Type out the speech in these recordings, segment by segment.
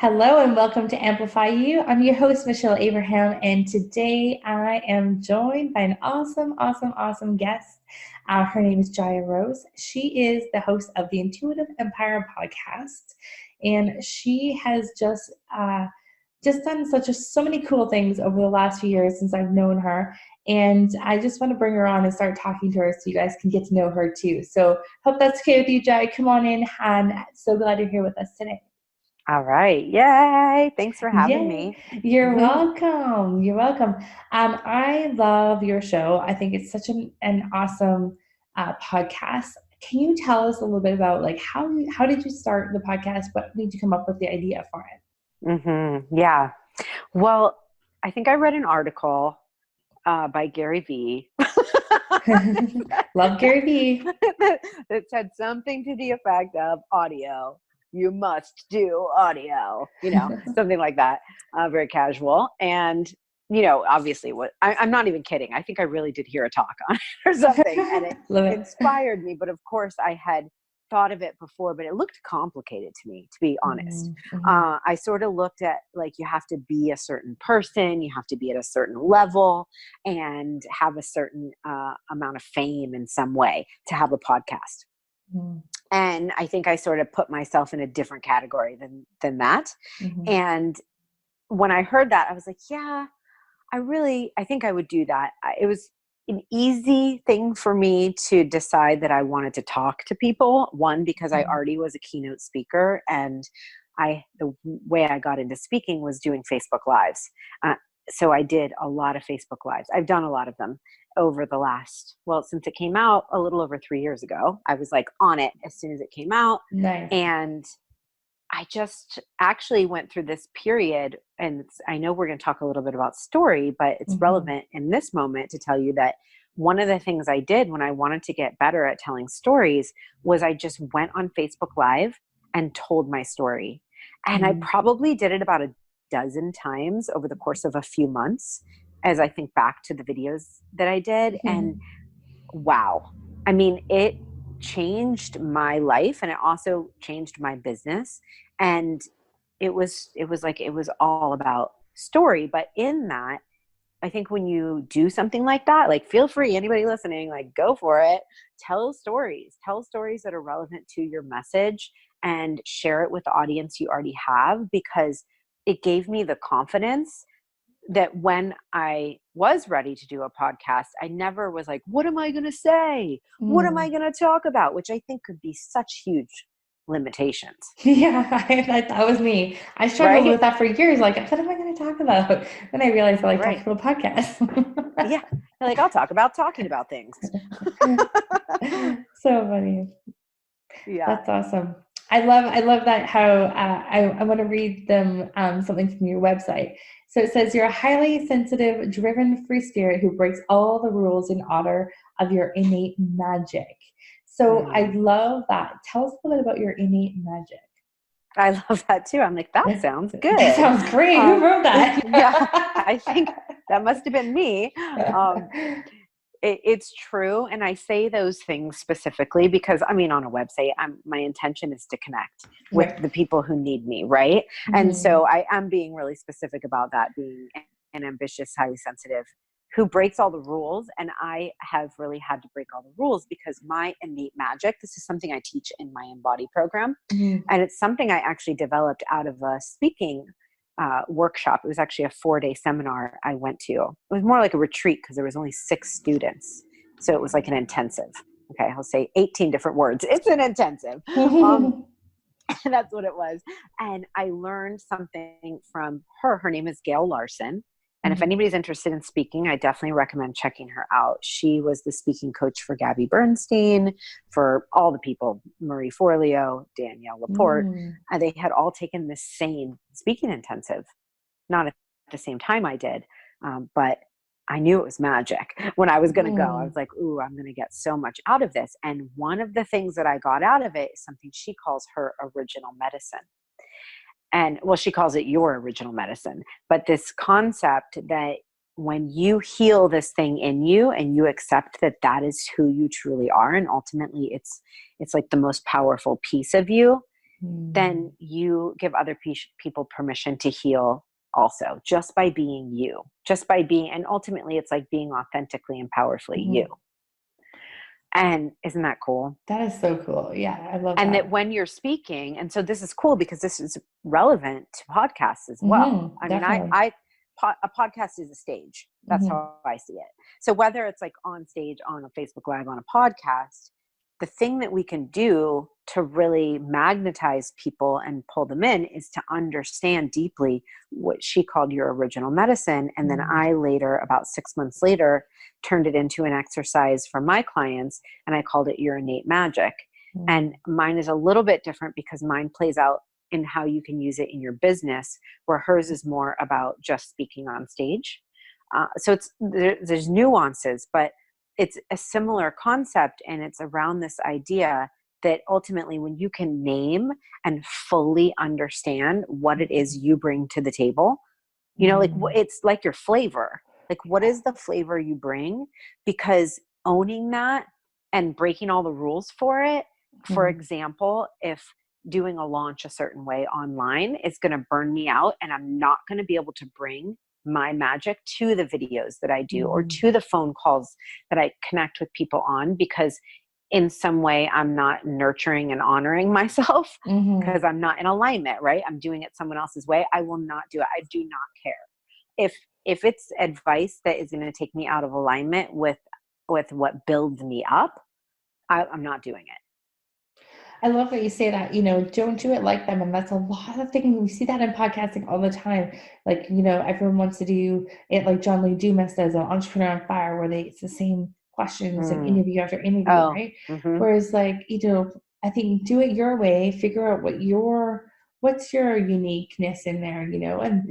Hello and welcome to Amplify You. I'm your host, Michelle Abraham, and today I am joined by an awesome guest. Her name is Jaya Rose. She is the host of the Intuitive Empire podcast, and she has just done so many cool things over the last few years since I've known her. And I just want to bring her on and start talking to her so you guys can get to know her too. So hope that's okay with you, Jaya. Come on in, and so glad you're here with us today. All right. Yay. Thanks for having me. You're welcome. You're welcome. I love your show. I think it's such an awesome podcast. Can you tell us a little bit about how did you start the podcast? What made you come up with the idea for it? Yeah. Well, I think I read an article by Gary Vee. Love Gary Vee. that said something to the effect of audio. You must do audio, something like that. Very casual. And, obviously I'm not even kidding. I think I really did hear a talk on it or something, and it inspired me. But of course I had thought of it before, but it looked complicated to me, to be honest. Mm-hmm. I sort of looked at you have to be a certain person, you have to be at a certain level and have a certain amount of fame in some way to have a podcast. Mm-hmm. And I think I sort of put myself in a different category than that. Mm-hmm. And when I heard that, I was like, yeah, I think I would do that. It was an easy thing for me to decide that I wanted to talk to people. One, because I already was a keynote speaker, and the way I got into speaking was doing Facebook Lives. So I did a lot of Facebook Lives. I've done a lot of them over the since it came out a little over 3 years ago. I was on it as soon as it came out. Nice. And I just actually went through this period, and I know we're going to talk a little bit about story, but it's relevant in this moment to tell you that one of the things I did when I wanted to get better at telling stories was I just went on Facebook Live and told my story. And I probably did it about a dozen times over the course of a few months as I think back to the videos that I did. And wow, I mean, it changed my life, and it also changed my business. And it was all about story. But in that, I think when you do something like that, feel free, anybody listening, go for it. Tell stories that are relevant to your message and share it with the audience you already have, because it gave me the confidence that when I was ready to do a podcast, I never was like, what am I going to say? What am I going to talk about? Which I think could be such huge limitations. Yeah, that was me. I struggled with that for years. What am I going to talk about? Then I realized I talking about podcasts. Yeah. I'll talk about talking about things. So funny. Yeah. That's awesome. I love that how I want to read them something from your website. So it says, you're a highly sensitive, driven free spirit who breaks all the rules in honor of your innate magic. So I love that. Tell us a little bit about your innate magic. I love that too. I'm like, that sounds good. That sounds great. Who wrote that? Yeah, I think that must have been me. It's true. And I say those things specifically because, on a website, my intention is to connect with the people who need me, right? And so I am being really specific about that, being an ambitious, highly sensitive who breaks all the rules. And I have really had to break all the rules because my innate magic, this is something I teach in my Embody program. And it's something I actually developed out of a speaking workshop. It was actually a 4-day seminar I went to. It was more like a retreat because there was only 6 students. So it was like an intensive. Okay, I'll say 18 different words. It's an intensive. That's what it was. And I learned something from her. Her name is Gail Larson. And if anybody's interested in speaking, I definitely recommend checking her out. She was the speaking coach for Gabby Bernstein, for all the people, Marie Forleo, Danielle Laporte. They had all taken the same speaking intensive, not at the same time I did, but I knew it was magic when I was going to go. I was like, ooh, I'm going to get so much out of this. And one of the things that I got out of it is something she calls her original medicine. And she calls it your original medicine, but this concept that when you heal this thing in you and you accept that that is who you truly are, and ultimately it's like the most powerful piece of you, then you give other people permission to heal also, just by being you, and ultimately it's like being authentically and powerfully you. And isn't that cool? That is so cool. Yeah, I love and that. that when you're speaking, and so this is cool because this is relevant to podcasts as well. I mean, a podcast is a stage. That's how I see it. So whether it's like on stage, on a Facebook Live, on a podcast, the thing that we can do to really magnetize people and pull them in is to understand deeply what she called your original medicine. And then I later, about 6 months later, turned it into an exercise for my clients, and I called it your innate magic. And mine is a little bit different because mine plays out in how you can use it in your business, where hers is more about just speaking on stage. So there's nuances, but it's a similar concept, and it's around this idea that ultimately when you can name and fully understand what it is you bring to the table, you know, like it's like your flavor, like what is the flavor you bring? Because owning that and breaking all the rules for it, for example, if doing a launch a certain way online is going to burn me out and I'm not going to be able to bring my magic to the videos that I do or to the phone calls that I connect with people on, because in some way I'm not nurturing and honoring myself because I'm not in alignment, right? I'm doing it someone else's way. I will not do it. I do not care. If it's advice that is going to take me out of alignment with what builds me up, I'm not doing it. I love that you say that, you know, don't do it like them. And that's a lot of things. We see that in podcasting all the time. Like, you know, everyone wants to do it like John Lee Dumas does on Entrepreneur on Fire, where it's the same questions and interview after interview, right? Whereas like, you know, I think do it your way, figure out what's your uniqueness in there, you know? And,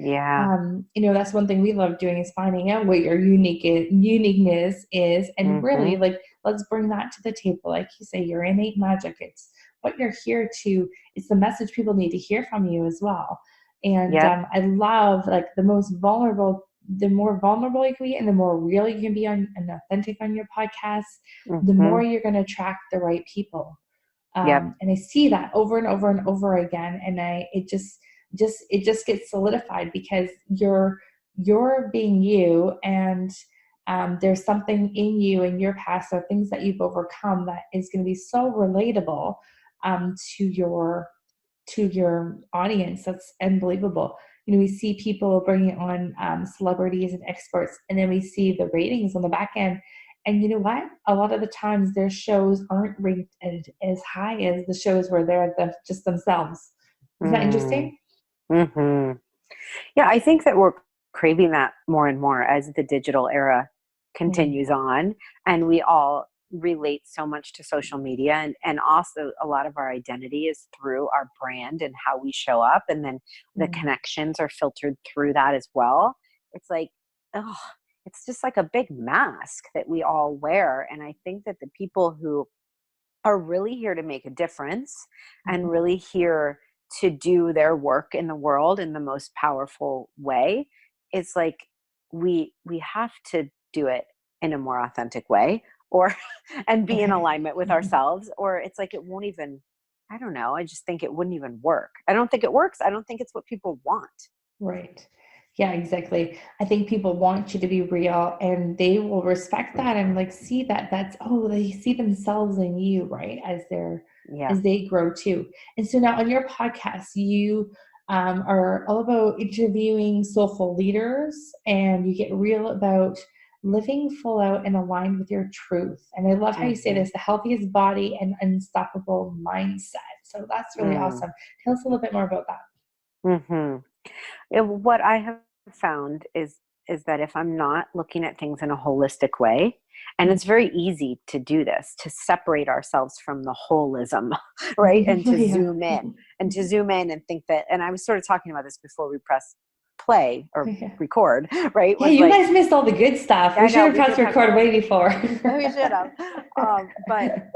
you know, that's one thing we love doing is finding out what your uniqueness is. And really like, let's bring that to the table. Like you say, your innate magic, it's what you're here to, it's the message people need to hear from you as well. And I love like the more vulnerable you can be and the more real you can be and authentic on your podcast, the more you're going to attract the right people. And I see that over and over and over again. And it just gets solidified because you're being you, and there's something in you and your past or things that you've overcome that is going to be so relatable to your audience. That's unbelievable. You know, we see people bringing on celebrities and experts, and then we see the ratings on the back end. And you know what? A lot of the times their shows aren't ranked as high as the shows where they're just themselves. Isn't that interesting? Yeah, I think that we're craving that more and more as the digital era continues on, and we all relate so much to social media, and also a lot of our identity is through our brand and how we show up, and then the connections are filtered through that as well. It's like, it's just like a big mask that we all wear. And I think that the people who are really here to make a difference and really here to do their work in the world in the most powerful way, it's like we have to do it in a more authentic way, or and be in alignment with ourselves, or it's like it won't even, I don't know, I just think it wouldn't even work. I don't think it works. I don't think it's what people want. Right. Yeah, exactly. I think people want you to be real, and they will respect that and like see that they see themselves in you, right? As they grow too. And so now on your podcast, you are all about interviewing soulful leaders, and you get real about living full out and aligned with your truth. And I love how you say this, the healthiest body and unstoppable mindset. So that's really awesome. Tell us a little bit more about that. What I have found is that if I'm not looking at things in a holistic way, and it's very easy to do this, to separate ourselves from the holism, right? And to zoom in and think that, and I was sort of talking about this before we press play or record, right? Yeah, you guys missed all the good stuff. We should have pressed record way before. We should have. But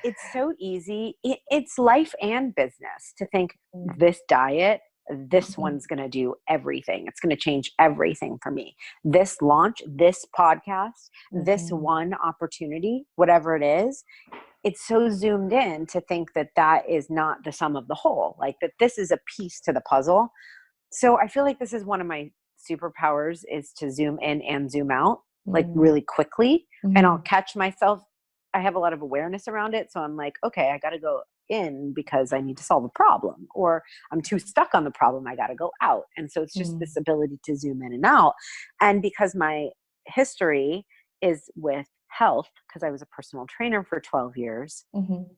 it's so easy. It's life and business to think this diet, this one's going to do everything. It's going to change everything for me. This launch, this podcast, this one opportunity, whatever it is, it's so zoomed in to think that that is not the sum of the whole, like that this is a piece to the puzzle. So I feel like this is one of my superpowers, is to zoom in and zoom out, like really quickly. And I'll catch myself. I have a lot of awareness around it. So I'm like, okay, I got to go in because I need to solve a problem, or I'm too stuck on the problem, I got to go out. And so it's just this ability to zoom in and out. And because my history is with health, because I was a personal trainer for 12 years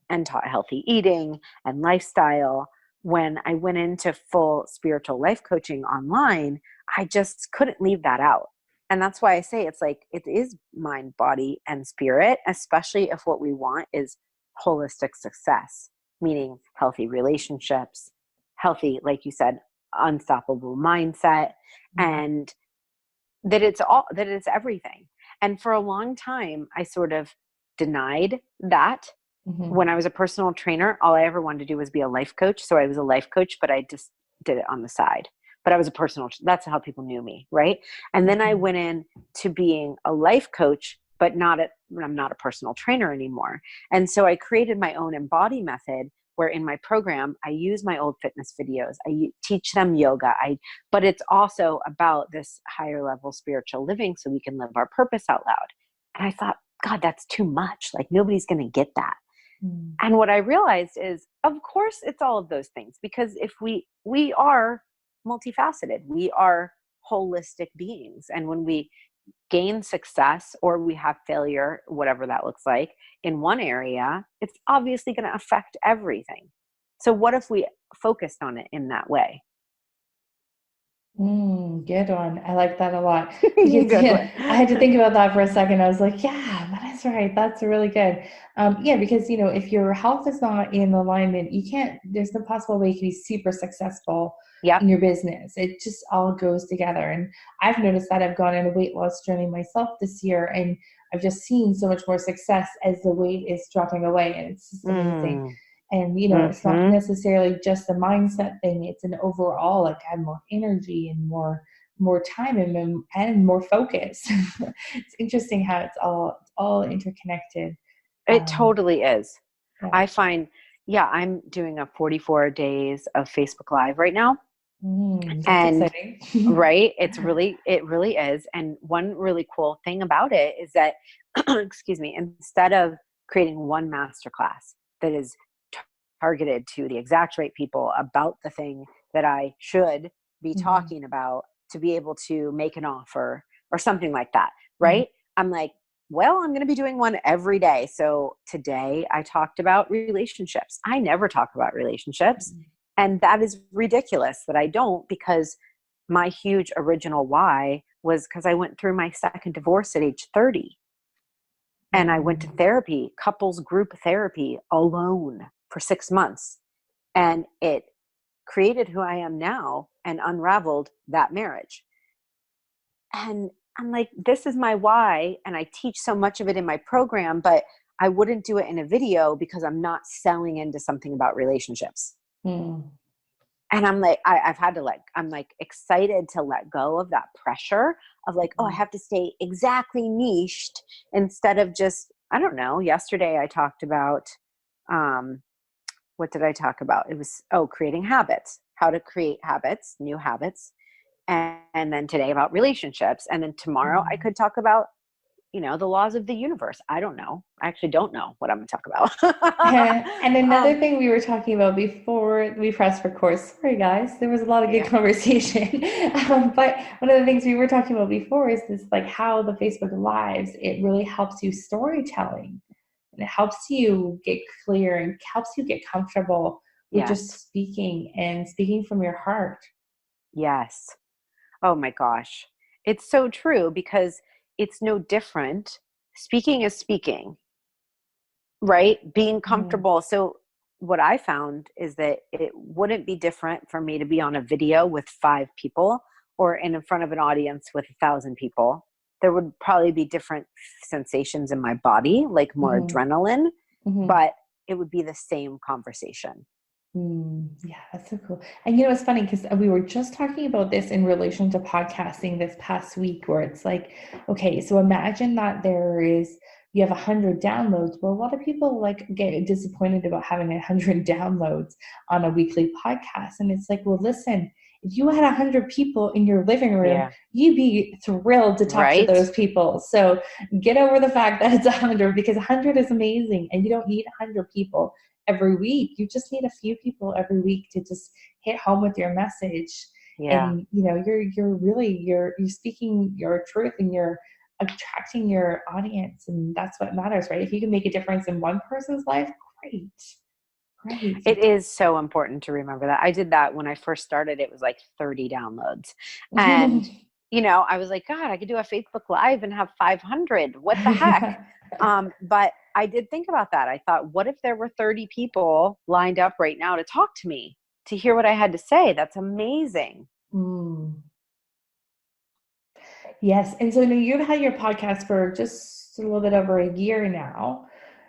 and taught healthy eating and lifestyle, when I went into full spiritual life coaching online, I just couldn't leave that out. And that's why I say it's like, it is mind, body, and spirit, especially if what we want is holistic success, meaning healthy relationships, healthy, like you said, unstoppable mindset, and that it's everything. And for a long time, I sort of denied that. When I was a personal trainer, all I ever wanted to do was be a life coach. So I was a life coach, but I just did it on the side. But I was that's how people knew me, right? And then I went in to being a life coach, but I'm not a personal trainer anymore. And so I created my own embody method, where in my program, I use my old fitness videos. I teach them yoga. But it's also about this higher level spiritual living, so we can live our purpose out loud. And I thought, God, that's too much. Like, nobody's going to get that. And what I realized is, of course, it's all of those things, because if we are multifaceted, we are holistic beings. And when we gain success or we have failure, whatever that looks like, in one area, it's obviously going to affect everything. So what if we focused on it in that way? Good one. I like that a lot. Because, I had to think about that for a second. I was like, yeah, that is right. That's really good. Because, if your health is not in alignment, there's no possible way you can be super successful in your business. It just all goes together. And I've noticed that I've gone on a weight loss journey myself this year, and I've just seen so much more success as the weight is dropping away. And it's just amazing. And, it's not necessarily just a mindset thing. It's an overall, like, I have more energy and more time and more focus. It's interesting how it's all interconnected. It totally is. Yeah. I find, I'm doing a 44 days of Facebook Live right now. That's exciting. Right. It really is. And one really cool thing about it is that, excuse me, instead of creating one masterclass that is targeted to the exact right people about the thing that I should be talking about to be able to make an offer or something like that, right? I'm like, well, I'm going to be doing one every day. So today I talked about relationships. I never talk about relationships. And that is ridiculous that I don't, because my huge original why was because I went through my second divorce at age 30. And I went to therapy, couples group therapy, alone for 6 months. And it created who I am now and unraveled that marriage. And I'm like, this is my why. And I teach so much of it in my program, but I wouldn't do it in a video because I'm not selling into something about relationships. And I'm like, I've had to I'm like excited to let go of that pressure of like, oh, I have to stay exactly niched instead of just, I don't know. Yesterday I talked about, what did I talk about? It was, creating habits, how to create habits, new habits. And then today about relationships. And then tomorrow I could talk about, the laws of the universe. I don't know. I actually don't know what I'm going to talk about. And another thing we were talking about before we pressed record, sorry guys, there was a lot of good conversation. But one of the things we were talking about before is this, like, how the Facebook Lives, it really helps you storytelling. And it helps you get clear and helps you get comfortable with just speaking from your heart. Yes. Oh my gosh. It's so true, because it's no different. Speaking is speaking, right? Being comfortable. So what I found is that it wouldn't be different for me to be on a video with 5 people or in front of an audience with 1,000 people. There would probably be different sensations in my body, like more adrenaline, but it would be the same conversation. Yeah, that's so cool. And you know, it's funny because we were just talking about this in relation to podcasting this past week, where it's like, okay, so imagine that you have 100 downloads. Well, a lot of people like get disappointed about having 100 downloads on a weekly podcast. And it's like, well, listen, if you had 100 people in your living room, Yeah. you'd be thrilled to talk to Right. those people. So get over the fact that it's 100, because 100 is amazing, and you don't need 100 people every week. You just need a few people every week to just hit home with your message. Yeah. And you know, you're speaking your truth, and you're attracting your audience, and that's what matters, right? If you can make a difference in one person's life, great. It is so important to remember that. I did that when I first started. It was like 30 downloads. And, I was like, God, I could do a Facebook Live and have 500. What the heck? But I did think about that. I thought, what if there were 30 people lined up right now to talk to me, to hear what I had to say? That's amazing. Yes. And so now you've had your podcast for just a little bit over a year now.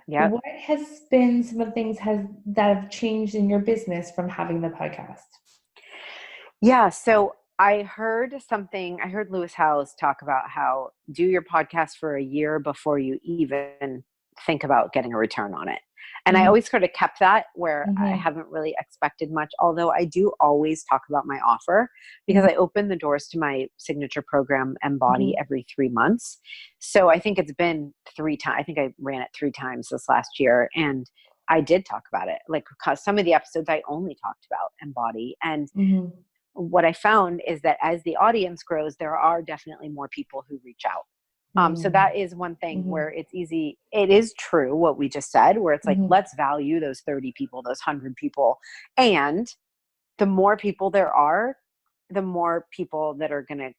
Yep. What has been some of the things that have changed in your business from having the podcast? Yeah. So I heard Lewis Howes talk about how do your podcast for a year before you even think about getting a return on it. And I always sort of kept that where I haven't really expected much, although I do always talk about my offer because I open the doors to my signature program, Embody, every 3 months. So I think it's been 3 times. I think I ran it 3 times this last year. And I did talk about it. Like, because some of the episodes I only talked about Embody. And what I found is that as the audience grows, there are definitely more people who reach out. So that is one thing where it's easy. It is true what we just said, where it's like, let's value those 30 people, those 100 people. And the more people there are, the more people that are going to,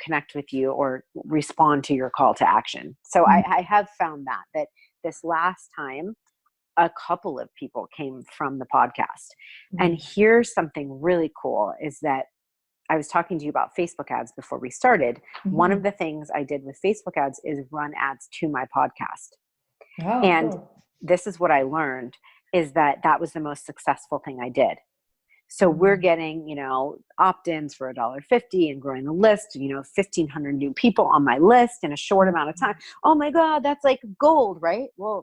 connect with you or respond to your call to action. So I have found that this last time, a couple of people came from the podcast. And here's something really cool is that I was talking to you about Facebook ads before we started. One of the things I did with Facebook ads is run ads to my podcast. Oh, and cool. This is what I learned is that was the most successful thing I did. So we're getting, opt-ins for $1.50 and growing the list, 1,500 new people on my list in a short amount of time. Oh my God, that's like gold, right? Well,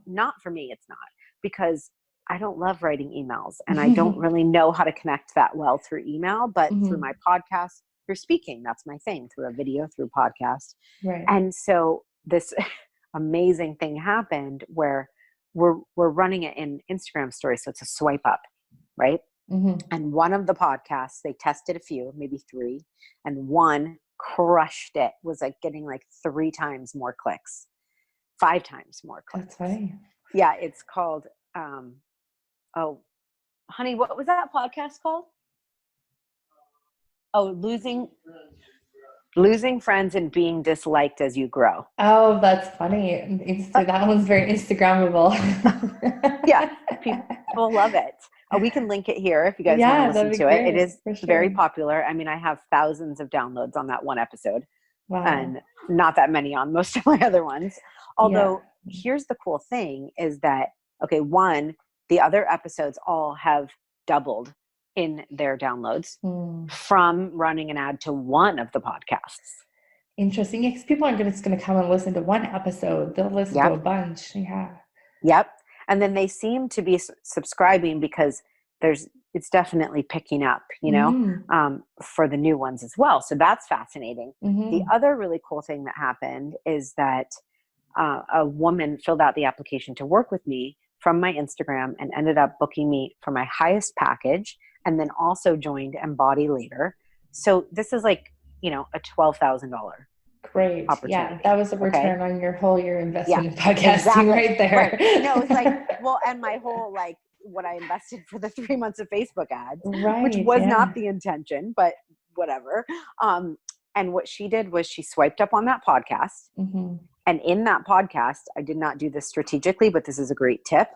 not for me. It's not, because I don't love writing emails and I don't really know how to connect that well through email, but through my podcast, through speaking, that's my thing, through a video, through podcast. Right. And so this amazing thing happened where we're running it in Instagram stories. So it's a swipe up, right? And one of the podcasts, they tested a few, maybe 3, and one crushed it, was like getting like 3 times more clicks, 5 times more clicks. That's funny. Yeah. It's called, oh, honey, what was that podcast called? Oh, losing friends and being disliked as you grow. Oh, that's funny. That one's very Instagrammable. Yeah, people love it. We can link it here if you guys want to listen to it. It is very popular. I mean, I have thousands of downloads on that one episode. Wow. And not that many on most of my other ones. Although here's the cool thing is that, okay, one, the other episodes all have doubled in their downloads from running an ad to one of the podcasts. Interesting. Because people aren't just going to come and listen to one episode. They'll listen to a bunch. Yeah. Yep. And then they seem to be subscribing because it's definitely picking up, for the new ones as well. So that's fascinating. The other really cool thing that happened is that a woman filled out the application to work with me from my Instagram and ended up booking me for my highest package, and then also joined Embody later. So this is like, a $12,000. Great. Yeah, that was a return on your whole year investment in podcasting, exactly. right there. Right. No, it's like, well, and my whole, like, what I invested for the 3 months of Facebook ads, which was not the intention, but whatever. And what she did was she swiped up on that podcast. And in that podcast, I did not do this strategically, but this is a great tip.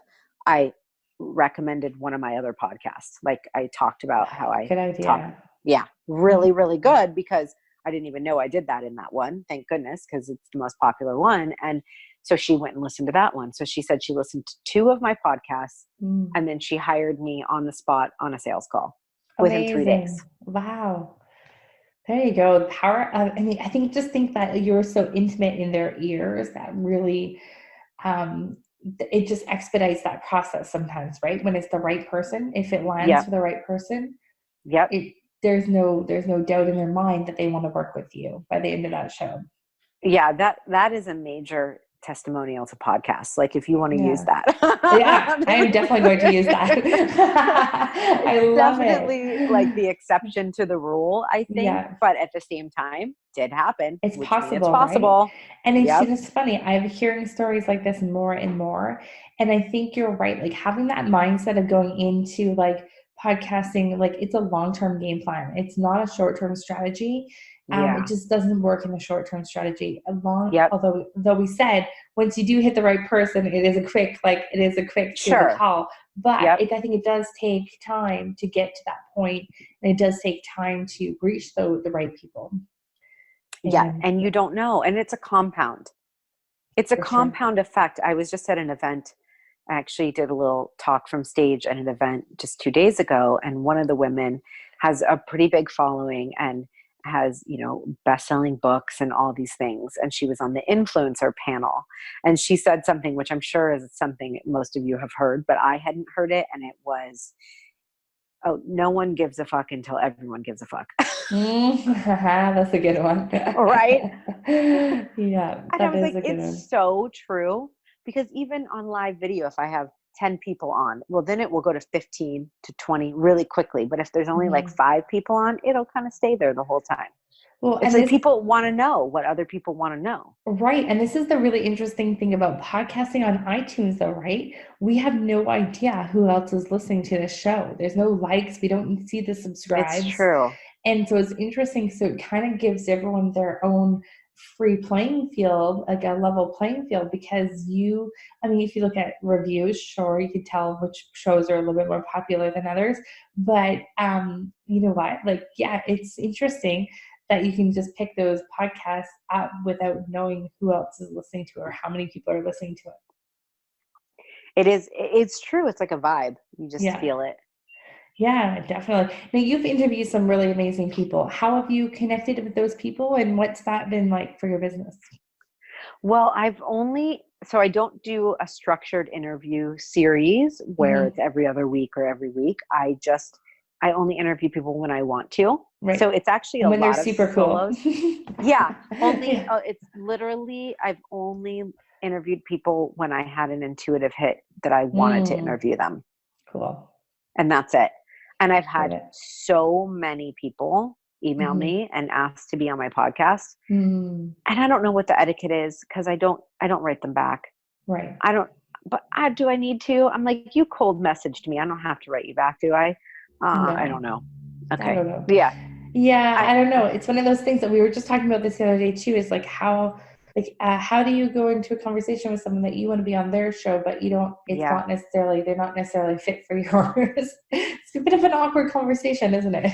I recommended one of my other podcasts. Like, I talked about how I good idea. Really, really good, because I didn't even know I did that in that one. Thank goodness, because it's the most popular one. And So she went and listened to that one. So she said she listened to 2 of my podcasts, and then she hired me on the spot on a sales call within 3 days. Wow. There you go. The power of, I mean, I think that you're so intimate in their ears that really, it just expedites that process sometimes, right? When it's the right person, if it lands for the right person, there's no doubt in their mind that they want to work with you by the end of that show. Yeah, that is a major testimonial to podcasts. Like if you want to use that. Yeah, I am definitely going to use that. I love definitely it. like the exception to the rule, I think. Yeah. But at the same time, did happen. It's which possible, it's possible. Right? And it's funny. I'm hearing stories like this more and more. And I think you're right. Like having that mindset of going into like podcasting, like it's a long-term game plan. It's not a short-term strategy. It just doesn't work in the short-term strategy. Although we said once you do hit the right person, it is a quick to the call. But I think it does take time to get to that point, and it does take time to reach the right people. And you don't know. And it's a compound. It's a compound effect. I was just at an event. I actually did a little talk from stage at an event just 2 days ago. And one of the women has a pretty big following and has, best-selling books and all these things. And she was on the influencer panel. And she said something, which I'm sure is something most of you have heard, but I hadn't heard it. And it was, no one gives a fuck until everyone gives a fuck. That's a good one. Right? Yeah. And I was like, it's so true. Because even on live video, if I have 10 people on, well, then it will go to 15 to 20 really quickly. But if there's only like 5 people on, it'll kind of stay there the whole time. Well, it's like people want to know what other people want to know. Right. And this is the really interesting thing about podcasting on iTunes though, right? We have no idea who else is listening to this show. There's no likes. We don't see the subscribes. It's true. And so it's interesting. So it kind of gives everyone their own free playing field, like a level playing field, because if you look at reviews, sure, you could tell which shows are a little bit more popular than others. But you know what? It's interesting that you can just pick those podcasts up without knowing who else is listening to it or how many people are listening to it. It's true. It's like a vibe. You just feel it. Yeah, definitely. Now you've interviewed some really amazing people. How have you connected with those people and what's that been like for your business? Well, I don't do a structured interview series where it's every other week or every week. I only interview people when I want to. Right. So it's actually when they're super cool. Yeah. It's literally, I've only interviewed people when I had an intuitive hit that I wanted to interview them. Cool. And that's it. And I've had so many people email me and ask to be on my podcast. And I don't know what the etiquette is because I don't write them back. Right. Do I need to? I'm like, you cold messaged me. I don't have to write you back, do I? No. I don't know. Okay. I don't know. Yeah. Yeah. I don't know. It's one of those things that we were just talking about this the other day too, is like how do you go into a conversation with someone that you want to be on their show, but you don't, they're not necessarily fit for yours. It's a bit of an awkward conversation, isn't it?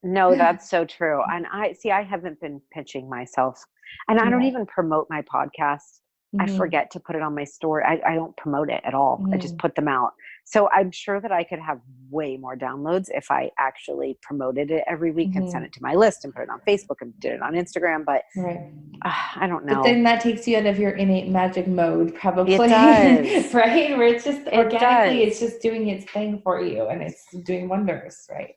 No, that's so true. And I haven't been pitching myself and I don't even promote my podcast. I forget to put it on my story. I don't promote it at all. I just put them out. So I'm sure that I could have way more downloads if I actually promoted it every week and sent it to my list and put it on Facebook and did it on Instagram. But I don't know. But then that takes you out of your innate magic mode, probably. It does. Right? Where it's just organically, it's just doing its thing for you and it's doing wonders, right?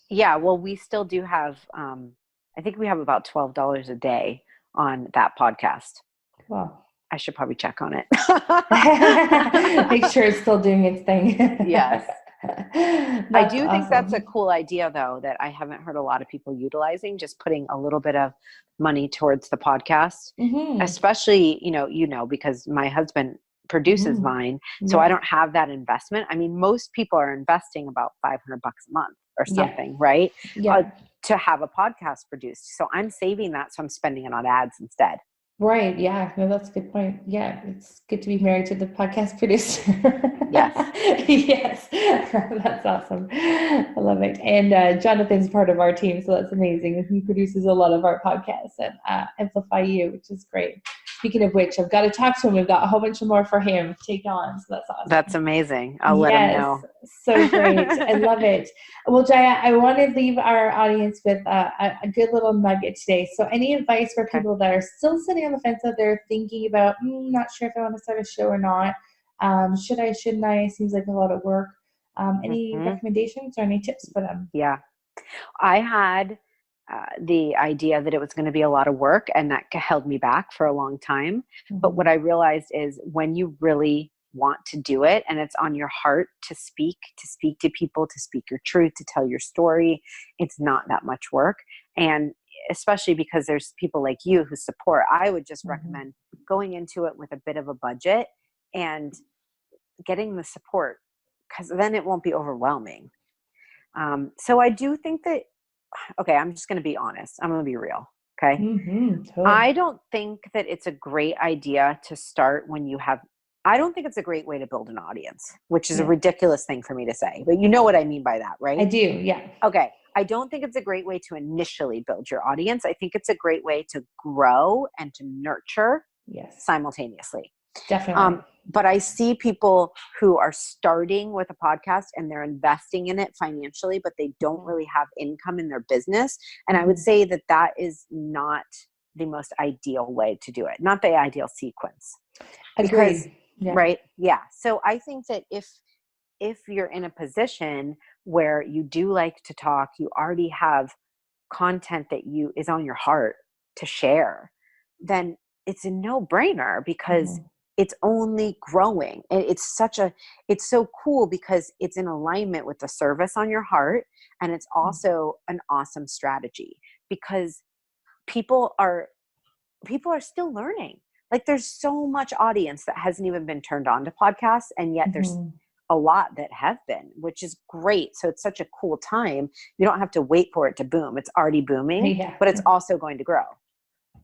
Yeah. Well, we still do have, I think we have about $12 a day on that podcast. Wow. I should probably check on it. Make sure it's still doing its thing. Yes. I do think that's a cool idea, though, that I haven't heard a lot of people utilizing, just putting a little bit of money towards the podcast, especially, because my husband produces mine. So I don't have that investment. I mean, most people are investing about $500 a month or something, right? Yeah. To have a podcast produced. So I'm saving that. So I'm spending it on ads instead. Right. Yeah. No, that's a good point. Yeah. It's good to be married to the podcast producer. Yes. Yes. That's awesome. I love it. And Jonathan's part of our team, so that's amazing. He produces a lot of our podcasts and Amplify You, which is great. Speaking of which, I've got to talk to him. We've got a whole bunch more for him to take on, so that's awesome. That's amazing. I'll let him Yes, know. so great. I love it. Well, Jaya, I want to leave our audience with a good little nugget today. So any advice for people that are still sitting on the fence out there thinking about, not sure if I want to start a show or not. Should I, shouldn't I? Seems like a lot of work. Any recommendations or any tips for them? Yeah. I had the idea that it was going to be a lot of work, and that held me back for a long time. But what I realized is when you really want to do it and it's on your heart to speak to people, to speak your truth, to tell your story, it's not that much work. And especially because there's people like you who support, I would just recommend going into it with a bit of a budget and getting the support, because then it won't be overwhelming. So I do think that, okay, I'm just going to be honest. I'm going to be real. Okay. Totally. I don't think that it's a great idea to start when you have, I don't think it's a great way to build an audience, which is a ridiculous thing for me to say, but you know what I mean by that, right? I do. Yeah. Okay. I don't think it's a great way to initially build your audience. I think it's a great way to grow and to nurture simultaneously. Definitely. But I see people who are starting with a podcast and they're investing in it financially, but they don't really have income in their business. And I would say that that is not the most ideal way to do it, not the ideal sequence. Because, right? Yeah. So I think that if you're in a position where you do like to talk, you already have content that is on your heart to share, then it's a no-brainer, because it's only growing. And it's so cool because it's in alignment with the service on your heart. And it's also an awesome strategy, because people are still learning. Like, there's so much audience that hasn't even been turned on to podcasts. And yet there's a lot that have been, which is great. So it's such a cool time. You don't have to wait for it to boom. It's already booming, but it's also going to grow.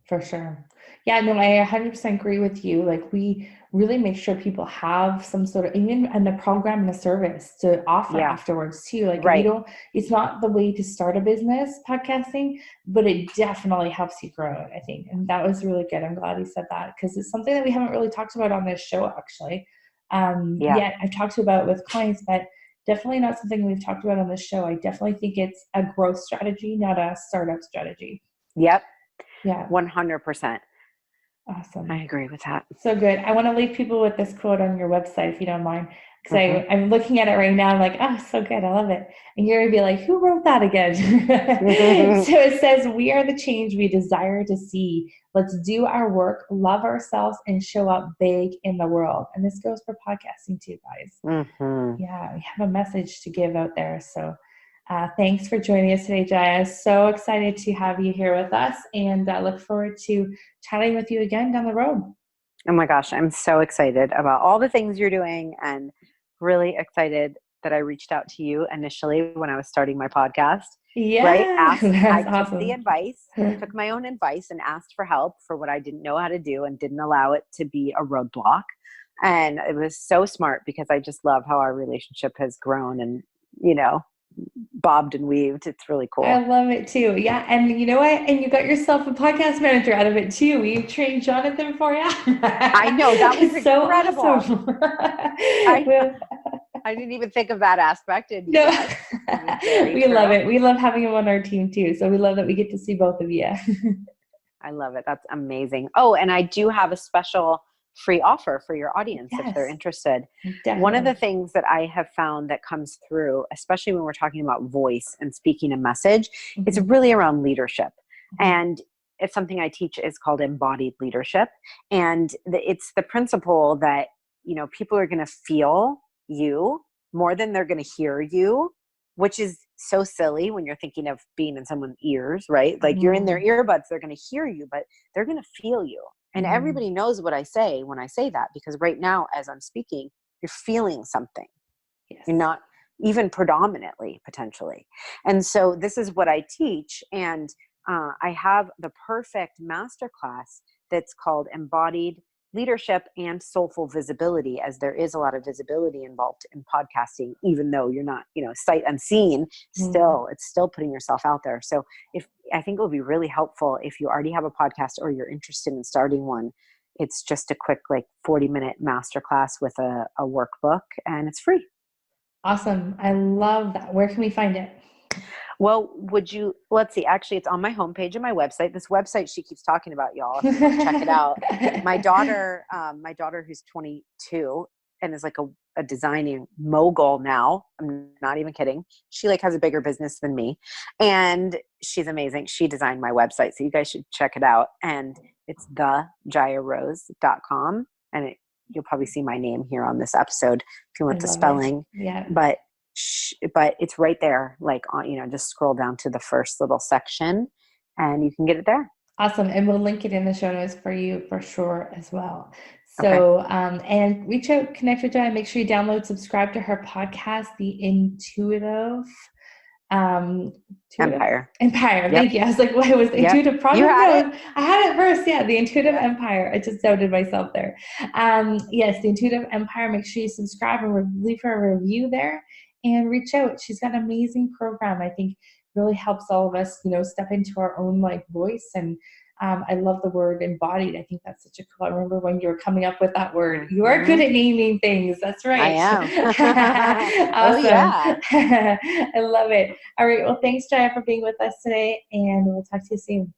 For sure. Yeah, no, I 100% agree with you. Like, we really make sure people have some sort of, even in a program and a service to offer afterwards too. Like, if you don't, it's not the way to start a business, podcasting, but it definitely helps you grow it, I think. And that was really good. I'm glad you said that, because it's something that we haven't really talked about on this show, actually. Yet I've talked about it with clients, but definitely not something we've talked about on this show. I definitely think it's a growth strategy, not a startup strategy. Yep. Yeah. 100%. Awesome. I agree with that. So good. I want to leave people with this quote on your website, if you don't mind, because I'm looking at it right now. I'm like, oh, so good. I love it. And you're going to be like, who wrote that again? So it says, we are the change we desire to see. Let's do our work, love ourselves, and show up big in the world. And this goes for podcasting too, guys. Yeah, we have a message to give out there. So thanks for joining us today, Jaya. So excited to have you here with us, and look forward to chatting with you again down the road. Oh my gosh, I'm so excited about all the things you're doing, and really excited that I reached out to you initially when I was starting my podcast. Yeah, right? I awesome. took the advice, took my own advice, and asked for help for what I didn't know how to do, and didn't allow it to be a roadblock. And it was so smart, because I just love how our relationship has grown and, bobbed and weaved. It's really cool. I love it too. Yeah. And you know what? And you got yourself a podcast manager out of it too. We trained Jonathan for you. I know. That was so incredible. Awesome. I didn't even think of that aspect. And no. We love it. We love having him on our team too. So we love that we get to see both of you. I love it. That's amazing. Oh, and I do have a special free offer for your audience if they're interested. Definitely. One of the things that I have found that comes through, especially when we're talking about voice and speaking a message, it's really around leadership. And it's something I teach is called embodied leadership. And it's the principle that, people are going to feel you more than they're going to hear you, which is so silly when you're thinking of being in someone's ears, right? Like you're in their earbuds, they're going to hear you, but they're going to feel you. And everybody knows what I say when I say that, because right now, as I'm speaking, you're feeling something. You're not even predominantly, potentially. And so this is what I teach. And I have the perfect masterclass that's called Embodied leadership and soulful visibility, as there is a lot of visibility involved in podcasting, even though you're not, sight unseen, still, it's still putting yourself out there. So I think it would be really helpful if you already have a podcast or you're interested in starting one. It's just a quick 40-minute masterclass with a workbook, and it's free. Awesome. I love that. Where can we find it? Well, let's see, actually it's on my homepage of my website. This website she keeps talking about, y'all, if you want to check it out. My daughter who's 22 and is a designing mogul now. I'm not even kidding. She has a bigger business than me, and she's amazing. She designed my website. So you guys should check it out. And it's thejayarose.com. And you'll probably see my name here on this episode if you want the spelling. Yeah. But it's right there, just scroll down to the first little section and you can get it there. Awesome. And we'll link it in the show notes for you for sure as well. So, okay. And reach out, connect with Jaya. Make sure you download, subscribe to her podcast, The Intuitive Empire. Yep. Thank you. I was what was the Intuitive Problem? You had it. I had it first. Yeah. The Intuitive Empire. I just doubted myself there. Yes. The Intuitive Empire. Make sure you subscribe and leave her a review there and reach out. She's got an amazing program. I think really helps all of us, step into our own voice. And I love the word embodied. I think that's such a cool. I remember when you were coming up with that word. You are good at naming things. That's right. I am. Awesome. Oh, yeah. I love it. All right. Well, thanks, Jaya, for being with us today, and we'll talk to you soon.